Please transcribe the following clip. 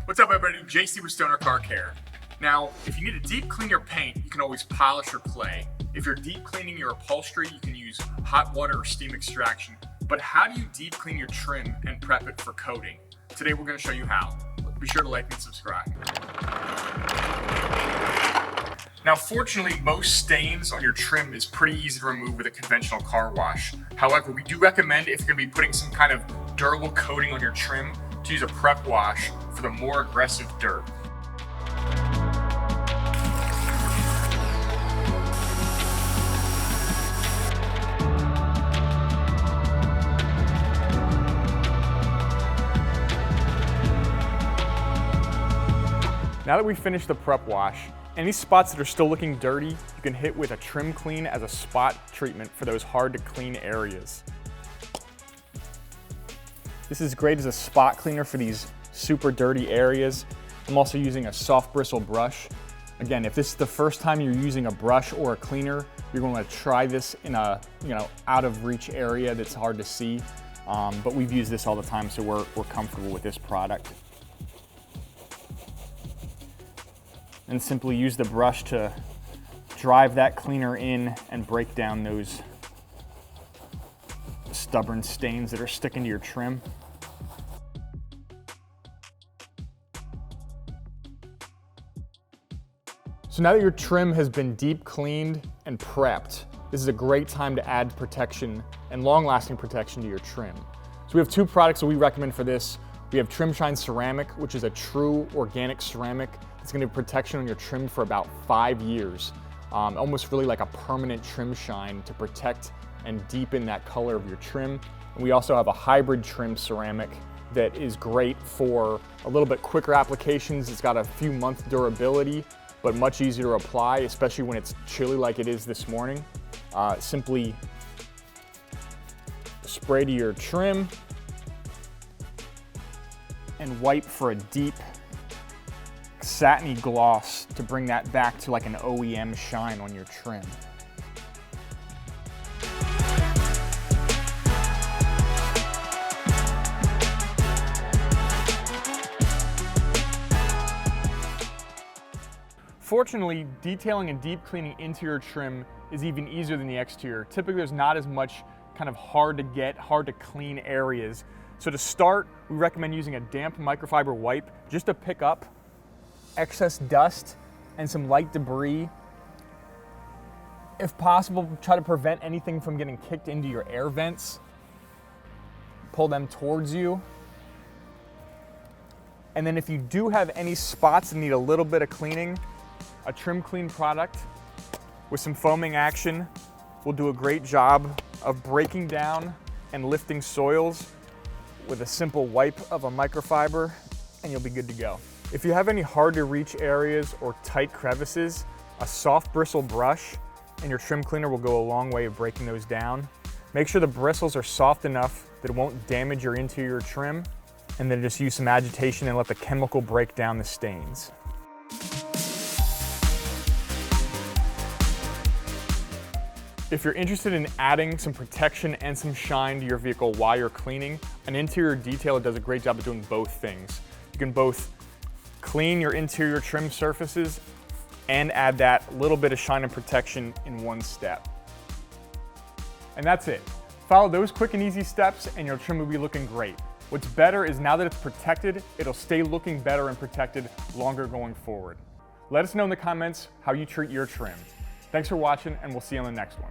What's up, everybody? JC with Stoner Car Care. Now, if you need to deep clean your paint, you can always polish or clay. If you're deep cleaning your upholstery, you can use hot water or steam extraction. But how do you deep clean your trim and prep it for coating? Today we're going to show you how. Be sure to like and subscribe. Now, fortunately, most stains on your trim is pretty easy to remove with a conventional car wash. However, we do recommend, if you're going to be putting some kind of durable coating on your trim, to use a prep wash for the more aggressive dirt. Now that we've finished the prep wash, any spots that are still looking dirty, you can hit with a trim clean as a spot treatment for those hard to clean areas. This is great as a spot cleaner for these super dirty areas. I'm also using a soft bristle brush. Again, if this is the first time you're using a brush or a cleaner, you're going to try this in a out of reach area that's hard to see. But we've used this all the time, so we're comfortable with this product. And simply use the brush to drive that cleaner in and break down those stubborn stains that are sticking to your trim. So now that your trim has been deep cleaned and prepped, this is a great time to add protection and long-lasting protection to your trim. So we have two products that we recommend for this. We have Trim Shine Ceramic, which is a true organic ceramic. It's going to have protection on your trim for about 5 years. Almost really like a permanent trim shine to protect and deepen that color of your trim. And we also have a hybrid trim ceramic that is great for a little bit quicker applications. It's got a few month durability, but much easier to apply, especially when it's chilly like it is this morning. Simply spray to your trim and wipe for a deep satiny gloss to bring that back to like an OEM shine on your trim. Fortunately, detailing and deep cleaning interior trim is even easier than the exterior. Typically, there's not as much kind of hard to get, hard to clean areas. So to start, we recommend using a damp microfiber wipe just to pick up excess dust and some light debris. If possible, try to prevent anything from getting kicked into your air vents. Pull them towards you. And then if you do have any spots that need a little bit of cleaning, a trim clean product with some foaming action will do a great job of breaking down and lifting soils with a simple wipe of a microfiber, and you'll be good to go. If you have any hard to reach areas or tight crevices, a soft bristle brush and your trim cleaner will go a long way of breaking those down. Make sure the bristles are soft enough that it won't damage your interior trim, and then just use some agitation and let the chemical break down the stains. If you're interested in adding some protection and some shine to your vehicle while you're cleaning, an interior detailer does a great job of doing both things. You can both clean your interior trim surfaces and add that little bit of shine and protection in one step. And that's it. Follow those quick and easy steps and your trim will be looking great. What's better is now that it's protected, it'll stay looking better and protected longer going forward. Let us know in the comments how you treat your trim. Thanks for watching, and we'll see you on the next one.